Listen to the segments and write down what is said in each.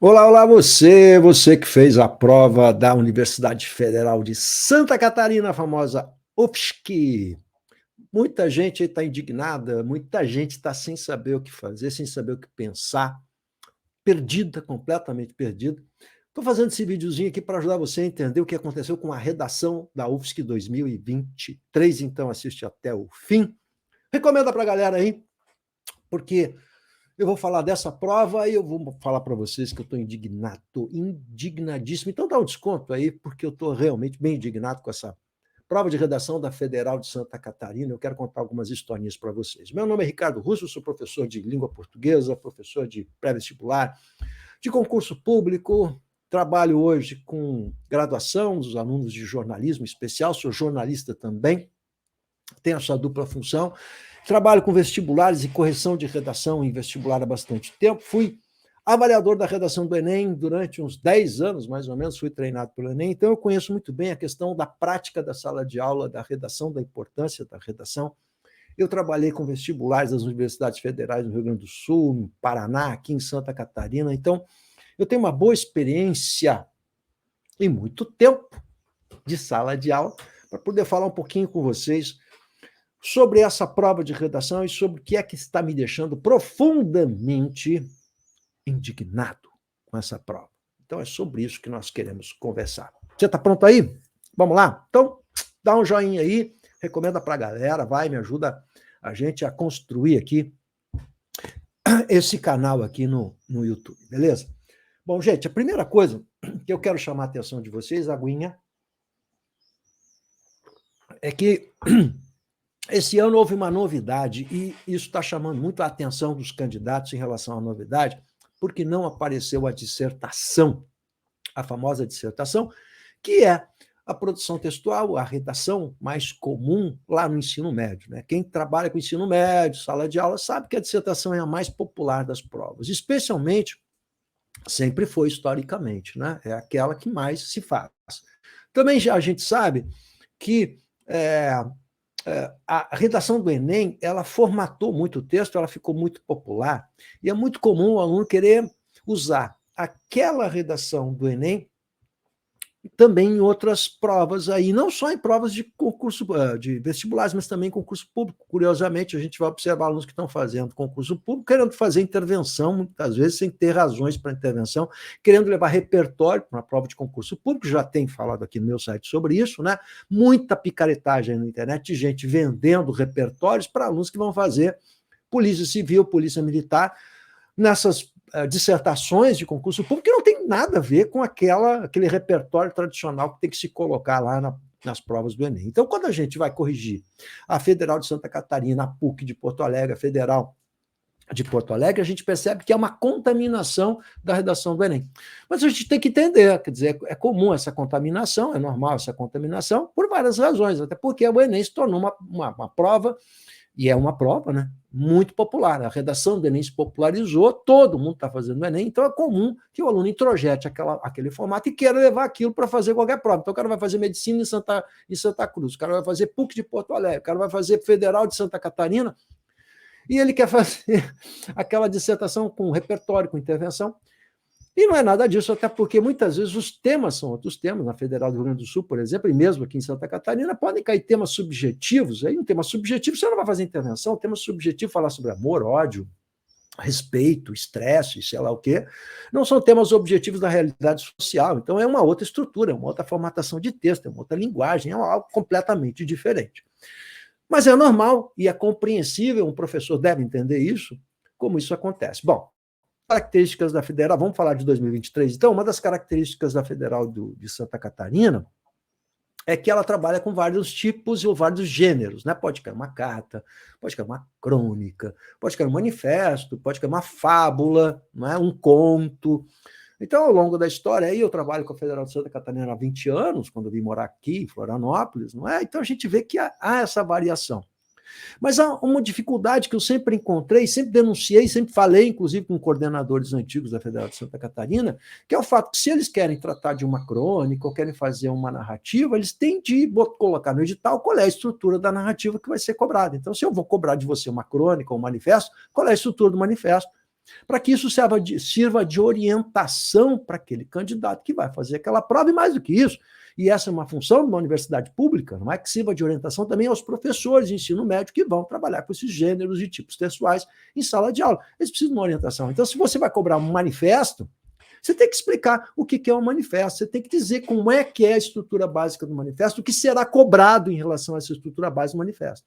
Olá, olá você que fez a prova da Universidade Federal de Santa Catarina, a famosa UFSC. Muita gente está indignada, muita gente está sem saber o que fazer, sem saber o que pensar, perdida, completamente perdida. Estou fazendo esse videozinho aqui para ajudar você a entender o que aconteceu com a redação da UFSC 2023, então assiste até o fim. Recomenda para a galera aí, porque eu vou falar dessa prova e eu vou falar para vocês que eu estou indignado, estou indignadíssimo. Então dá um desconto aí, porque eu estou realmente bem indignado com essa prova de redação da Federal de Santa Catarina. Eu quero contar algumas historinhas para vocês. Meu nome é Ricardo Russo, sou professor de língua portuguesa, professor de pré-vestibular, de concurso público. Trabalho hoje com graduação dos alunos de jornalismo especial, sou jornalista também, tenho essa dupla função. Trabalho com vestibulares e correção de redação em vestibular há bastante tempo. Fui avaliador da redação do Enem durante uns 10 anos, mais ou menos, fui treinado pelo Enem, então eu conheço muito bem a questão da prática da sala de aula, da redação, da importância da redação. Eu trabalhei com vestibulares das universidades federais no Rio Grande do Sul, no Paraná, aqui em Santa Catarina, então eu tenho uma boa experiência e muito tempo de sala de aula para poder falar um pouquinho com vocês sobre essa prova de redação e sobre o que é que está me deixando profundamente indignado com essa prova. Então é sobre isso que nós queremos conversar. Você está pronto aí? Vamos lá? Então, dá um joinha aí, recomenda para a galera, vai, me ajuda a gente a construir aqui esse canal aqui no YouTube, beleza? Bom, gente, a primeira coisa que eu quero chamar a atenção de vocês, aguinha, é que esse ano houve uma novidade e isso está chamando muito a atenção dos candidatos em relação à novidade, porque não apareceu a dissertação, a famosa dissertação, que é a produção textual, a redação mais comum lá no ensino médio. Né? Quem trabalha com ensino médio, sala de aula, sabe que a dissertação é a mais popular das provas, especialmente, sempre foi historicamente, né? É aquela que mais se faz. Também já a gente sabe que a redação do Enem, ela formatou muito o texto, ela ficou muito popular, e é muito comum o aluno querer usar aquela redação do Enem também em outras provas aí, não só em provas de concurso, de vestibulares, mas também em concurso público. Curiosamente, a gente vai observar alunos que estão fazendo concurso público, querendo fazer intervenção, muitas vezes sem ter razões para intervenção, querendo levar repertório para uma prova de concurso público, já tem falado aqui no meu site sobre isso, né? Muita picaretagem na internet, de gente vendendo repertórios para alunos que vão fazer polícia civil, polícia militar, nessas dissertações de concurso público que não tem nada a ver com aquele repertório tradicional que tem que se colocar lá nas provas do Enem. Então, quando a gente vai corrigir a Federal de Santa Catarina, a PUC de Porto Alegre, a Federal de Porto Alegre, a gente percebe que é uma contaminação da redação do Enem. Mas a gente tem que entender, quer dizer, é comum essa contaminação, é normal essa contaminação, por várias razões, até porque o Enem se tornou uma prova, e é uma prova, né, muito popular. A redação do Enem se popularizou, todo mundo está fazendo o Enem, então é comum que o aluno introjete aquele formato e queira levar aquilo para fazer qualquer prova. Então o cara vai fazer medicina em Santa Cruz, o cara vai fazer PUC de Porto Alegre, o cara vai fazer Federal de Santa Catarina, e ele quer fazer aquela dissertação com repertório, com intervenção. E não é nada disso, até porque muitas vezes os temas são outros temas. Na Federal do Rio Grande do Sul, por exemplo, e mesmo aqui em Santa Catarina, podem cair temas subjetivos. Aí um tema subjetivo você não vai fazer intervenção, tema subjetivo falar sobre amor, ódio, respeito, estresse, sei lá o quê, não são temas objetivos da realidade social. Então é uma outra estrutura, é uma outra formatação de texto, é uma outra linguagem, é algo completamente diferente. Mas é normal e é compreensível, um professor deve entender isso, como isso acontece. Bom, características da Federal, vamos falar de 2023, então, uma das características da Federal de Santa Catarina é que ela trabalha com vários tipos ou vários gêneros, né? Pode cair uma carta, pode cair uma crônica, pode cair um manifesto, pode cair uma fábula, não é? Um conto. Então, ao longo da história, aí eu trabalho com a Federal de Santa Catarina há 20 anos, quando eu vim morar aqui em Florianópolis, não é? Então a gente vê que há essa variação. Mas há uma dificuldade que eu sempre encontrei, sempre denunciei, sempre falei, inclusive com coordenadores antigos da Federal de Santa Catarina, que é o fato que se eles querem tratar de uma crônica ou querem fazer uma narrativa, eles têm de colocar no edital qual é a estrutura da narrativa que vai ser cobrada. Então, se eu vou cobrar de você uma crônica ou um manifesto, qual é a estrutura do manifesto? para que isso sirva de orientação para aquele candidato que vai fazer aquela prova, e mais do que isso, e essa é uma função de uma universidade pública, não é, que sirva de orientação também aos professores de ensino médio que vão trabalhar com esses gêneros e tipos textuais em sala de aula. Eles precisam de uma orientação. Então, se você vai cobrar um manifesto, você tem que explicar o que é um manifesto, você tem que dizer como é que é a estrutura básica do manifesto, o que será cobrado em relação a essa estrutura básica do manifesto.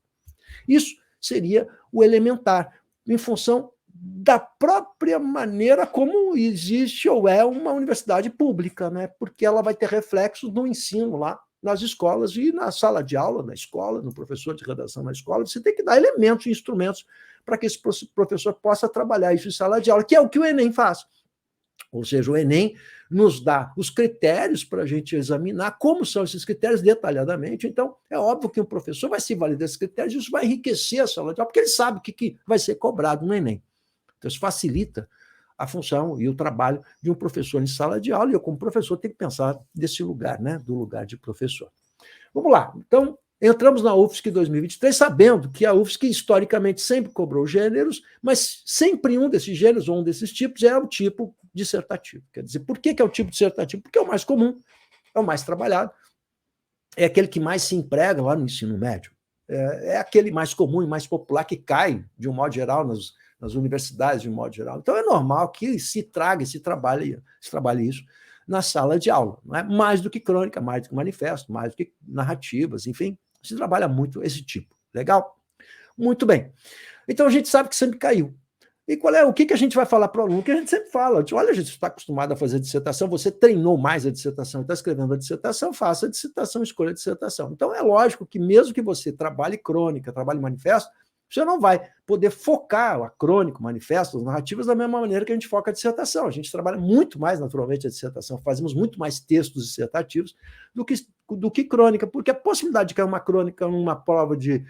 Isso seria o elementar, em função da própria maneira como existe ou é uma universidade pública, né? Porque ela vai ter reflexos no ensino lá nas escolas e na sala de aula, na escola, no professor de redação na escola. Você tem que dar elementos e instrumentos para que esse professor possa trabalhar isso em sala de aula, que é o que o Enem faz. Ou seja, o Enem nos dá os critérios para a gente examinar como são esses critérios detalhadamente. Então, é óbvio que o professor vai se valer desses critérios, isso vai enriquecer a sala de aula, porque ele sabe o que vai ser cobrado no Enem. Então, isso facilita a função e o trabalho de um professor em sala de aula, e eu, como professor, tenho que pensar desse lugar, né? Do lugar de professor. Vamos lá. Então, entramos na UFSC 2023, sabendo que a UFSC, historicamente, sempre cobrou gêneros, mas sempre um desses gêneros, ou um desses tipos, é o tipo dissertativo. Quer dizer, por que é o tipo dissertativo? Porque é o mais comum, é o mais trabalhado, é aquele que mais se emprega lá no ensino médio, é aquele mais comum e mais popular que cai, de um modo geral, nas universidades, de um modo geral. Então, é normal que se trabalhe isso na sala de aula, não é? Mais do que crônica, mais do que manifesto, mais do que narrativas, enfim, se trabalha muito esse tipo. Legal? Muito bem. Então, a gente sabe que sempre caiu. E o que a gente vai falar para o aluno? O que a gente sempre fala. Olha, a gente está acostumado a fazer dissertação, você treinou mais a dissertação, está escrevendo a dissertação, faça a dissertação, escolha a dissertação. Então, é lógico que mesmo que você trabalhe crônica, trabalhe manifesto, você não vai poder focar a crônica, o manifesto, as narrativas da mesma maneira que a gente foca a dissertação. A gente trabalha muito mais, naturalmente, a dissertação, fazemos muito mais textos dissertativos do que crônica, porque a possibilidade de cair uma crônica numa prova de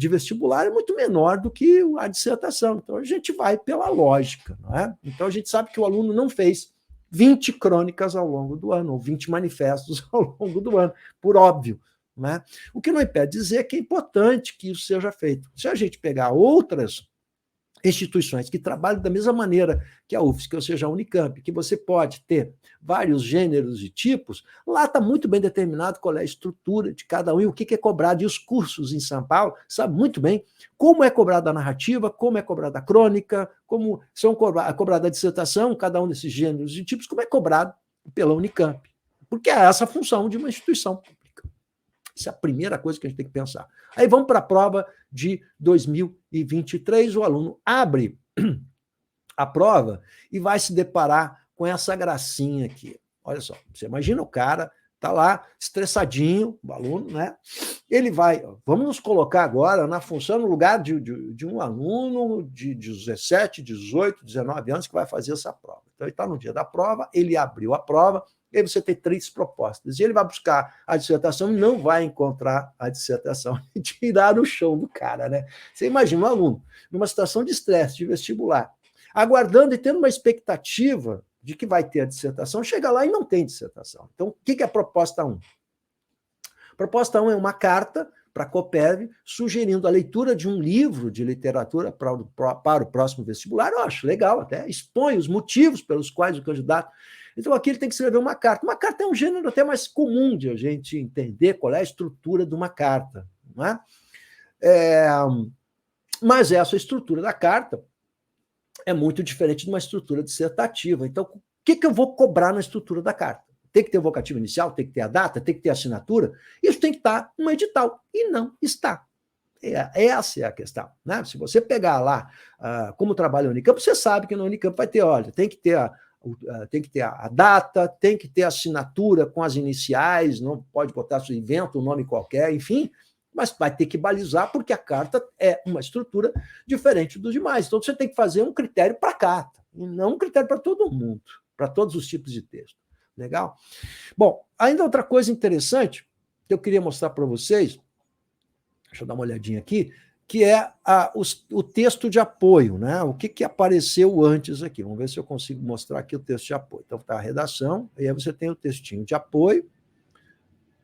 vestibular é muito menor do que a dissertação. Então, a gente vai pela lógica, não é? Então, a gente sabe que o aluno não fez 20 crônicas ao longo do ano, ou 20 manifestos ao longo do ano, por óbvio. Né? O que não impede dizer que é importante que isso seja feito. Se a gente pegar outras instituições que trabalham da mesma maneira que a UFSC, ou seja, a Unicamp, que você pode ter vários gêneros e tipos, lá está muito bem determinado qual é a estrutura de cada um e o que é cobrado. E os cursos em São Paulo sabem muito bem como é cobrada a narrativa, como é cobrada a crônica, como são cobrada a dissertação, cada um desses gêneros e tipos, como é cobrado pela Unicamp. Porque é essa a função de uma instituição. Essa é a primeira coisa que a gente tem que pensar. Aí vamos para a prova de 2023, o aluno abre a prova e vai se deparar com essa gracinha aqui. Olha só, você imagina o cara, está lá estressadinho, o aluno, né? Ele vai, vamos nos colocar agora na função, no lugar de um aluno de 17, 18, 19 anos que vai fazer essa prova. Então, ele está no dia da prova, ele abriu a prova, e aí você tem 3 propostas. E ele vai buscar a dissertação e não vai encontrar a dissertação e tirar o chão do cara, né? Você imagina um aluno numa situação de estresse, de vestibular, aguardando e tendo uma expectativa de que vai ter a dissertação, chega lá e não tem dissertação. Então, o que é a proposta 1? A proposta 1 é uma carta para a Copérv, sugerindo a leitura de um livro de literatura para o próximo vestibular. Eu acho legal até, expõe os motivos pelos quais o candidato... Então, aqui ele tem que escrever uma carta. Uma carta é um gênero até mais comum de a gente entender qual é a estrutura de uma carta. Não é? Mas essa estrutura da carta é muito diferente de uma estrutura dissertativa. Então, o que eu vou cobrar na estrutura da carta? Tem que ter o vocativo inicial, tem que ter a data, tem que ter a assinatura. Isso tem que estar no edital. E não está. Essa é a questão. Né? Se você pegar lá como trabalha a Unicamp, você sabe que na Unicamp vai ter, olha, tem que ter a data, tem que ter a assinatura com as iniciais, não pode botar, se inventa um nome qualquer, enfim, mas vai ter que balizar, porque a carta é uma estrutura diferente dos demais. Então, você tem que fazer um critério para a carta, e não um critério para todo mundo, para todos os tipos de texto. Legal? Bom, ainda outra coisa interessante que eu queria mostrar para vocês, deixa eu dar uma olhadinha aqui, que é o texto de apoio, né? O que apareceu antes aqui. Vamos ver se eu consigo mostrar aqui o texto de apoio. Então, está a redação, e aí você tem o textinho de apoio,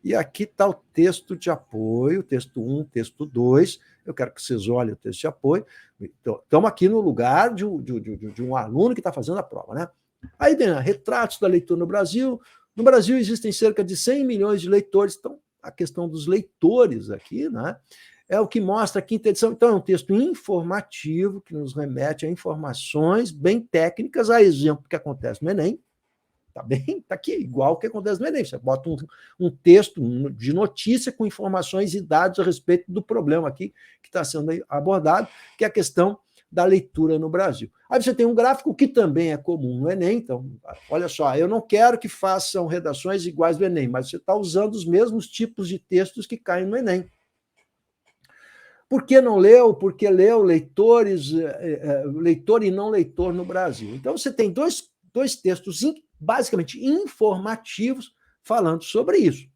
e aqui está o texto de apoio, texto 1, texto 2, eu quero que vocês olhem o texto de apoio. Estamos aqui no lugar de um aluno que está fazendo a prova, né? Aí tem retratos da leitura no Brasil. No Brasil existem cerca de 100 milhões de leitores, então a questão dos leitores aqui, né? É o que mostra a quinta edição. Então, é um texto informativo que nos remete a informações bem técnicas, a exemplo que acontece no Enem. Tá bem? Tá aqui, igual o que acontece no Enem. Você bota um texto de notícia com informações e dados a respeito do problema aqui que está sendo abordado, que é a questão da leitura no Brasil. Aí você tem um gráfico que também é comum no Enem. Então, olha só, eu não quero que façam redações iguais do Enem, mas você está usando os mesmos tipos de textos que caem no Enem. Por que não leu? Porque leu leitores, leitor e não leitor no Brasil. Então, você tem dois textos basicamente informativos falando sobre isso.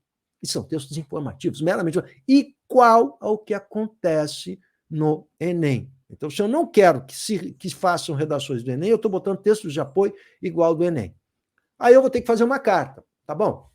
E são textos informativos, meramente igual ao que acontece no Enem. Então, se eu não quero que façam redações do Enem, eu estou botando textos de apoio igual ao do Enem. Aí eu vou ter que fazer uma carta, tá bom?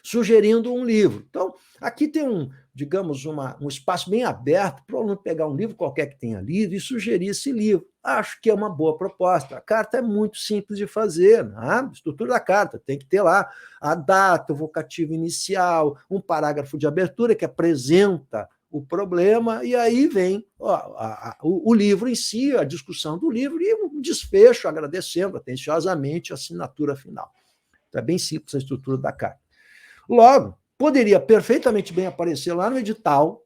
Sugerindo um livro. Então, aqui tem digamos, um espaço bem aberto para o aluno pegar um livro qualquer que tenha lido e sugerir esse livro. Acho que é uma boa proposta. A carta é muito simples de fazer, né? A estrutura da carta tem que ter lá a data, o vocativo inicial, um parágrafo de abertura que apresenta o problema, e aí vem o livro em si, a discussão do livro e um desfecho agradecendo atenciosamente a assinatura final. Então, é bem simples a estrutura da carta. Logo, poderia perfeitamente bem aparecer lá no edital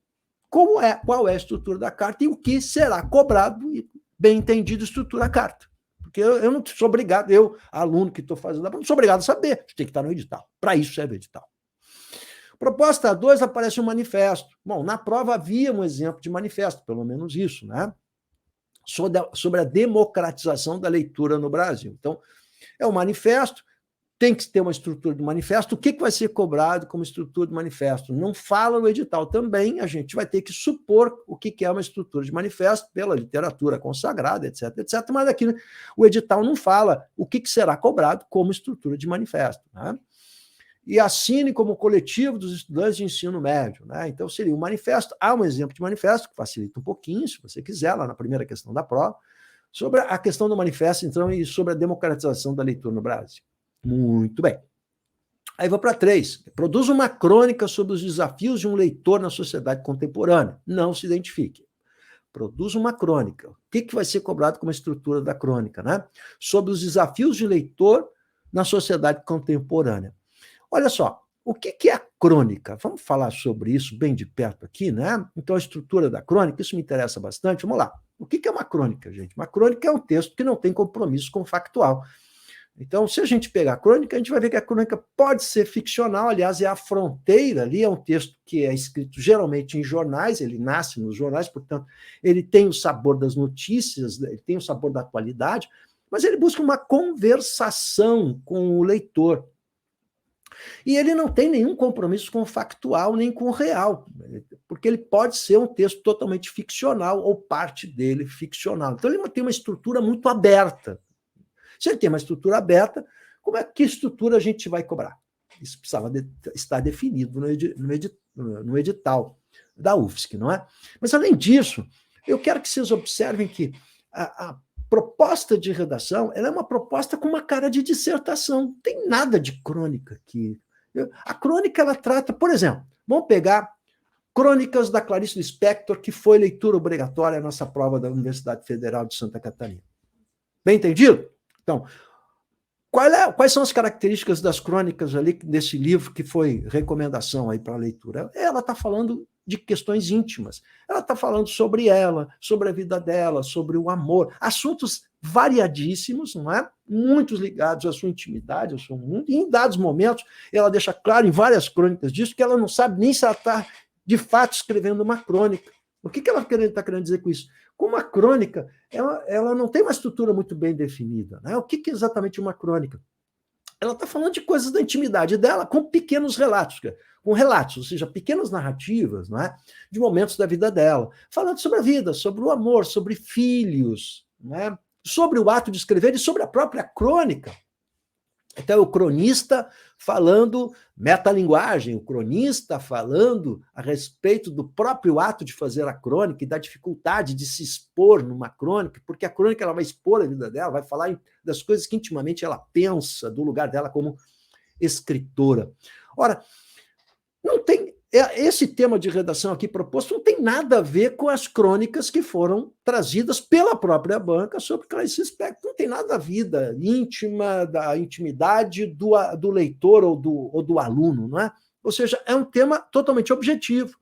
qual é a estrutura da carta e o que será cobrado, e bem entendido, estrutura da carta. Porque eu não sou obrigado, aluno que estou fazendo, não sou obrigado a saber, tem que estar no edital. Para isso serve o edital. Proposta 2, aparece um manifesto. Bom, na prova havia um exemplo de manifesto, pelo menos isso, né? Sobre a democratização da leitura no Brasil. Então, é um manifesto, tem que ter uma estrutura de manifesto. O que vai ser cobrado como estrutura de manifesto? Não fala no edital também, a gente vai ter que supor o que é uma estrutura de manifesto pela literatura consagrada, etc, etc. Mas aqui o edital não fala o que será cobrado como estrutura de manifesto, né? E assine como coletivo dos estudantes de ensino médio, né? Então, seria um manifesto. Há um exemplo de manifesto, que facilita um pouquinho, se você quiser, lá na primeira questão da prova, sobre a questão do manifesto, então, e sobre a democratização da leitura no Brasil. Muito bem. Aí vou para 3. Produz uma crônica sobre os desafios de um leitor na sociedade contemporânea. Não se identifique. Produz uma crônica. O que vai ser cobrado como estrutura da crônica, né? Sobre os desafios de leitor na sociedade contemporânea. Olha só, o que é a crônica? Vamos falar sobre isso bem de perto aqui, né? Então, a estrutura da crônica, isso me interessa bastante. Vamos lá. O que é uma crônica, gente? Uma crônica é um texto que não tem compromisso com o factual. Então, se a gente pegar a crônica, a gente vai ver que a crônica pode ser ficcional, aliás, é a fronteira ali, é um texto que é escrito geralmente em jornais, ele nasce nos jornais, portanto, ele tem o sabor das notícias, ele tem o sabor da atualidade, mas ele busca uma conversação com o leitor. E ele não tem nenhum compromisso com o factual, nem com o real, porque ele pode ser um texto totalmente ficcional, ou parte dele ficcional. Então, ele tem uma estrutura muito aberta. Se ele tem uma estrutura aberta, que estrutura a gente vai cobrar? Isso precisava estar definido no edital da UFSC, não é? Mas, além disso, eu quero que vocês observem que a proposta de redação ela é uma proposta com uma cara de dissertação. Não tem nada de crônica aqui. A crônica, ela trata, por exemplo, vamos pegar Crônicas da Clarice Lispector, que foi leitura obrigatória na nossa prova da Universidade Federal de Santa Catarina. Bem entendido? Então, quais são as características das crônicas ali desse livro que foi recomendação aí para a leitura? Ela está falando de questões íntimas. Ela está falando sobre ela, sobre a vida dela, sobre o amor. Assuntos variadíssimos, não é? Muitos ligados à sua intimidade, ao seu mundo. E em dados momentos, ela deixa claro em várias crônicas disso que ela não sabe nem se ela está, de fato, escrevendo uma crônica. O que ela está querendo dizer com isso? Como a crônica, ela não tem uma estrutura muito bem definida, né? O que é exatamente uma crônica? Ela está falando de coisas da intimidade dela com pequenos relatos, ou seja, pequenas narrativas, não é? De momentos da vida dela, falando sobre a vida, sobre o amor, sobre filhos, não é? Sobre o ato de escrever e sobre a própria crônica. Então, o cronista falando metalinguagem, o cronista falando a respeito do próprio ato de fazer a crônica e da dificuldade de se expor numa crônica, porque a crônica ela vai expor a vida dela, vai falar das coisas que intimamente ela pensa, do lugar dela como escritora. Ora, não tem esse tema de redação aqui proposto não tem nada a ver com as crônicas que foram trazidas pela própria banca sobre Clarice Lispector. Não tem nada a vida íntima, da intimidade do leitor ou do aluno, não é? Ou seja, é um tema totalmente objetivo.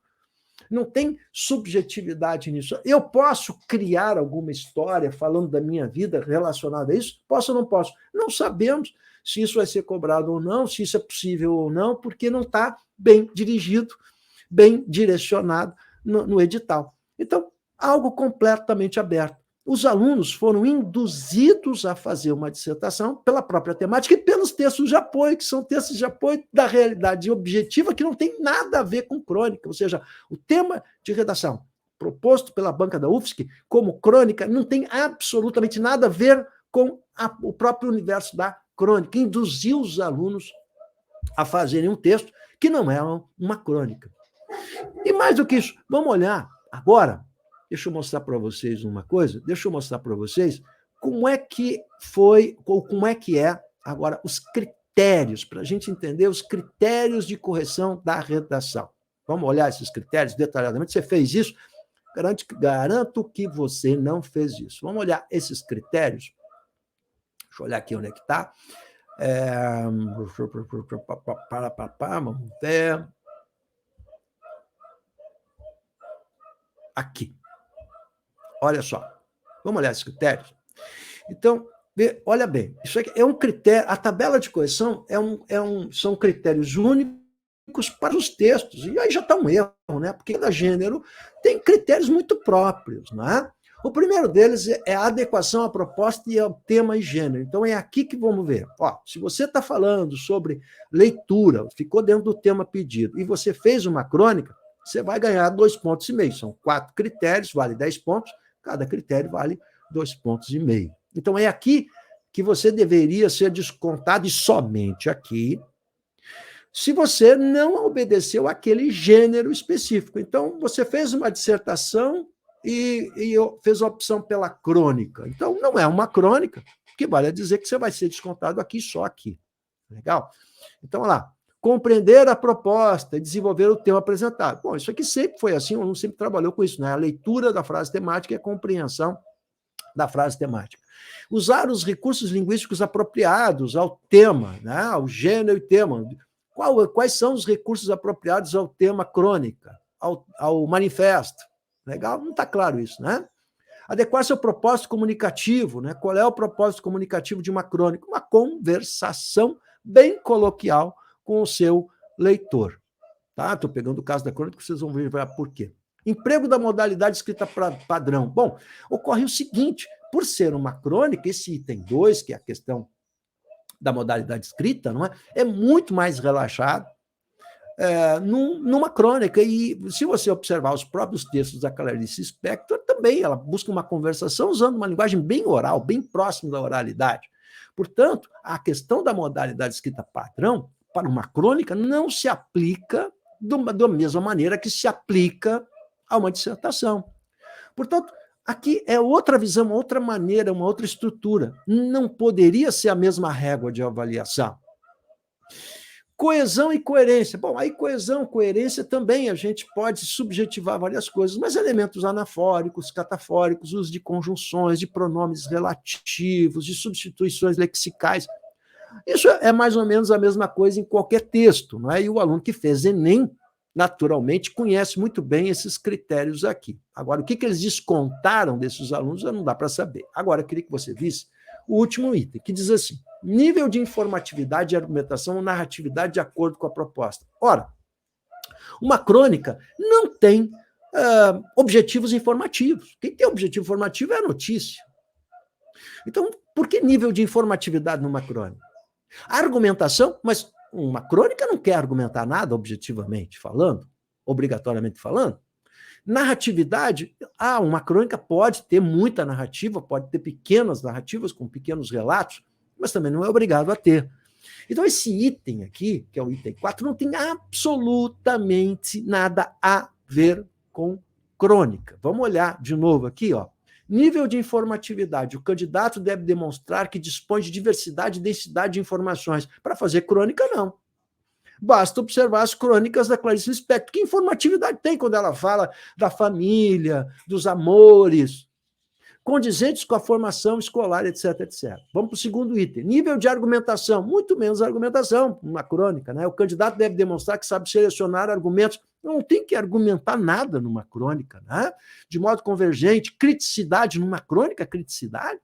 Não tem subjetividade nisso. Eu posso criar alguma história falando da minha vida relacionada a isso? Posso ou não posso? Não sabemos se isso vai ser cobrado ou não, se isso é possível ou não, porque não está bem dirigido, bem direcionado no edital. Então, algo completamente aberto. Os alunos foram induzidos a fazer uma dissertação pela própria temática e pelos textos de apoio, que são textos de apoio da realidade objetiva, que não tem nada a ver com crônica. Ou seja, o tema de redação proposto pela banca da UFSC como crônica não tem absolutamente nada a ver com o próprio universo da crônica. Induziu os alunos a fazerem um texto que não é uma crônica. E mais do que isso, vamos olhar agora. Deixa eu mostrar para vocês uma coisa. Deixa eu mostrar para vocês como é que foi, ou como é que é, agora, os critérios, para a gente entender os critérios de correção da redação. Vamos olhar esses critérios detalhadamente. Você fez isso? Garanto que você não fez isso. Vamos olhar esses critérios. Deixa eu olhar aqui onde é que está. Vamos ver. Aqui. Olha só, vamos olhar esses critérios? Então, olha bem, isso aqui é um critério, a tabela de correção são critérios únicos para os textos, e aí já está um erro, né? Porque cada gênero tem critérios muito próprios, né? O primeiro deles é a adequação à proposta e ao tema e gênero. Então, é aqui que vamos ver. Ó, se você está falando sobre leitura, ficou dentro do tema pedido, e você fez uma crônica, você vai ganhar 2,5 pontos. São 4 critérios, vale 10 pontos. Cada critério vale 2,5 pontos. Então, é aqui que você deveria ser descontado, e somente aqui, se você não obedeceu àquele gênero específico. Então, você fez uma dissertação e fez a opção pela crônica. Então, não é uma crônica, que vale a dizer que você vai ser descontado aqui, só aqui. Legal? Então, olha lá. Compreender a proposta e desenvolver o tema apresentado. Bom, isso aqui sempre foi assim, o aluno sempre trabalhou com isso, né? A leitura da frase temática e a compreensão da frase temática. Usar os recursos linguísticos apropriados ao tema, né? Ao gênero e tema. Quais são os recursos apropriados ao tema crônica, ao manifesto? Legal? Não está claro isso, né? Adequar-se ao propósito comunicativo, né? Qual é o propósito comunicativo de uma crônica? Uma conversação bem coloquial com o seu leitor. Tá? Estou pegando o caso da crônica, vocês vão ver por quê. Emprego da modalidade escrita padrão. Bom, ocorre o seguinte, por ser uma crônica, esse item 2, que é a questão da modalidade escrita, não é? É muito mais relaxado numa crônica. E se você observar os próprios textos da Clarice Lispector, também ela busca uma conversação usando uma linguagem bem oral, bem próxima da oralidade. Portanto, a questão da modalidade escrita padrão para uma crônica não se aplica da mesma maneira que se aplica a uma dissertação. Portanto, aqui é outra visão, outra maneira, uma outra estrutura. Não poderia ser a mesma régua de avaliação. Coesão e coerência. Bom, aí coesão, coerência também a gente pode subjetivar várias coisas, mas elementos anafóricos, catafóricos, uso de conjunções, de pronomes relativos, de substituições lexicais. Isso é mais ou menos a mesma coisa em qualquer texto, não é? E o aluno que fez Enem, naturalmente, conhece muito bem esses critérios aqui. Agora, o que eles descontaram desses alunos, não dá para saber. Agora, eu queria que você visse o último item, que diz assim, nível de informatividade e argumentação ou narratividade de acordo com a proposta. Ora, uma crônica não tem objetivos informativos. Quem tem objetivo informativo é a notícia. Então, por que nível de informatividade numa crônica? A argumentação, mas uma crônica não quer argumentar nada objetivamente falando, obrigatoriamente falando. Narratividade, uma crônica pode ter muita narrativa, pode ter pequenas narrativas com pequenos relatos, mas também não é obrigado a ter. Então, esse item aqui, que é o item 4, não tem absolutamente nada a ver com crônica. Vamos olhar de novo aqui, ó. Nível de informatividade. O candidato deve demonstrar que dispõe de diversidade e densidade de informações. Para fazer crônica, não. Basta observar as crônicas da Clarice Lispector. Que informatividade tem quando ela fala da família, dos amores, condizentes com a formação escolar, etc, etc. Vamos para o segundo item. Nível de argumentação. Muito menos argumentação, uma crônica, né? O candidato deve demonstrar que sabe selecionar argumentos. Não tem que argumentar nada numa crônica, né? De modo convergente. Criticidade numa crônica, criticidade.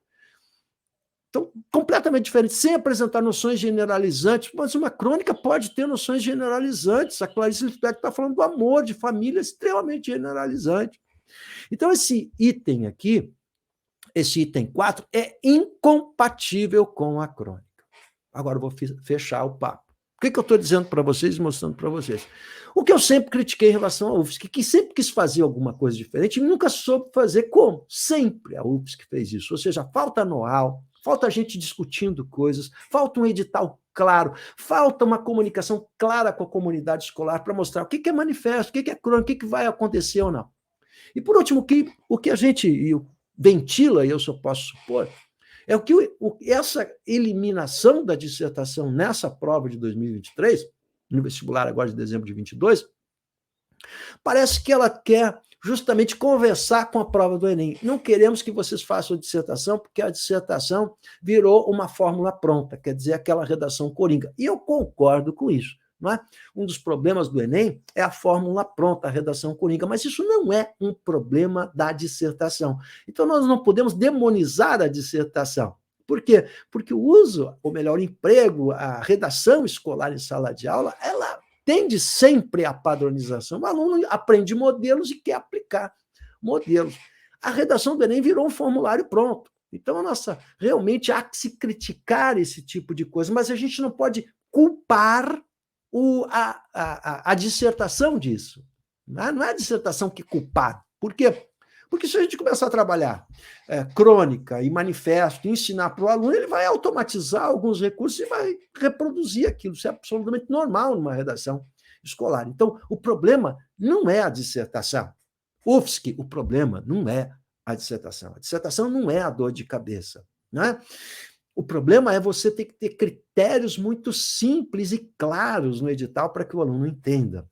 Então, completamente diferente, sem apresentar noções generalizantes, mas uma crônica pode ter noções generalizantes. A Clarice Lispector está falando do amor, de família, extremamente generalizante. Então, esse item aqui, esse item 4, é incompatível com a crônica. Agora eu vou fechar o papo. O que eu estou dizendo para vocês e mostrando para vocês? O que eu sempre critiquei em relação à UFSC, que sempre quis fazer alguma coisa diferente e nunca soube fazer como. Sempre a UFSC fez isso. Ou seja, falta know-how, falta gente discutindo coisas, falta um edital claro, falta uma comunicação clara com a comunidade escolar para mostrar o que é manifesto, o que é crônica, o que vai acontecer ou não. E, por último, o que a gente ventila, e eu só posso supor, é que essa eliminação da dissertação nessa prova de 2023, no vestibular agora de dezembro de 22, parece que ela quer justamente conversar com a prova do Enem. Não queremos que vocês façam dissertação, porque a dissertação virou uma fórmula pronta, quer dizer, aquela redação coringa. E eu concordo com isso. Não é? Um dos problemas do Enem é a fórmula pronta, a redação coringa, mas isso não é um problema da dissertação. Então, nós não podemos demonizar a dissertação. Por quê? Porque o uso, ou melhor, o emprego, a redação escolar em sala de aula, ela tende sempre à padronização. O aluno aprende modelos e quer aplicar modelos. A redação do Enem virou um formulário pronto. Então, realmente há que se criticar esse tipo de coisa, mas a gente não pode culpar a dissertação disso. Não é a dissertação que culpar. Por quê? Porque se a gente começar a trabalhar crônica e manifesto, e ensinar para o aluno, ele vai automatizar alguns recursos e vai reproduzir aquilo. Isso é absolutamente normal numa redação escolar. Então, o problema não é a dissertação. UFSC, o problema não é a dissertação. A dissertação não é a dor de cabeça. Não é? O problema é você ter que ter critérios muito simples e claros no edital para que o aluno entenda,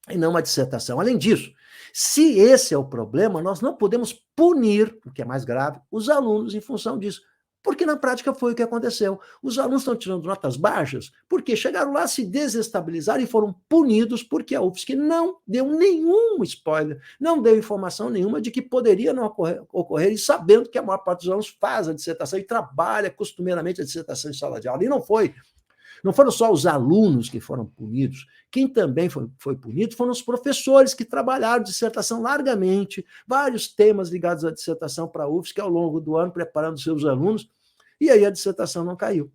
e não uma dissertação. Além disso, se esse é o problema, nós não podemos punir, o que é mais grave, os alunos em função disso, porque na prática foi o que aconteceu. Os alunos estão tirando notas baixas porque chegaram lá, se desestabilizaram e foram punidos porque a UFSC não deu nenhum spoiler, não deu informação nenhuma de que poderia não ocorrer, e sabendo que a maior parte dos alunos faz a dissertação e trabalha costumeiramente a dissertação em sala de aula. E não foi. Não foram só os alunos que foram punidos, quem também foi punido foram os professores que trabalharam dissertação largamente, vários temas ligados à dissertação para a UFSC ao longo do ano, preparando seus alunos, e aí a dissertação não caiu.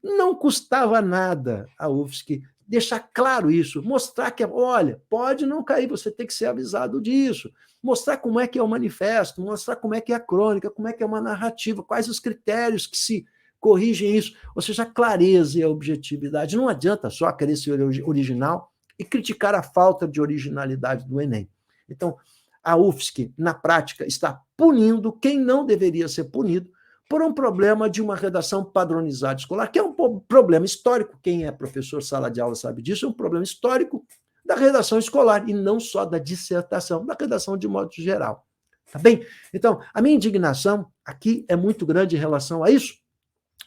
Não custava nada a UFSC deixar claro isso, mostrar que, olha, pode não cair, você tem que ser avisado disso, mostrar como é que é o manifesto, mostrar como é que é a crônica, como é que é uma narrativa, quais os critérios que se corrigem isso, ou seja, a clareza e a objetividade. Não adianta só querer ser original e criticar a falta de originalidade do Enem. Então, a UFSC, na prática, está punindo quem não deveria ser punido por um problema de uma redação padronizada escolar, que é um problema histórico. Quem é professor sala de aula sabe disso, é um problema histórico da redação escolar, e não só da dissertação, da redação de modo geral. Tá bem? Então, a minha indignação aqui é muito grande em relação a isso.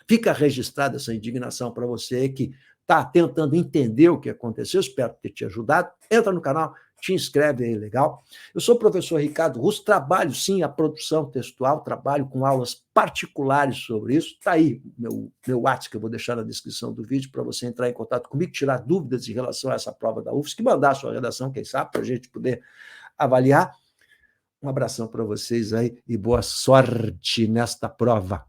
Fica registrada essa indignação para você que está tentando entender o que aconteceu, espero ter te ajudado. Entra no canal, te inscreve aí, legal. Eu sou o professor Ricardo Russo, trabalho sim a produção textual, trabalho com aulas particulares sobre isso. Está aí meu WhatsApp, que eu vou deixar na descrição do vídeo, para você entrar em contato comigo, tirar dúvidas em relação a essa prova da UFSC, mandar a sua redação, quem sabe, para a gente poder avaliar. Um abração para vocês aí e boa sorte nesta prova.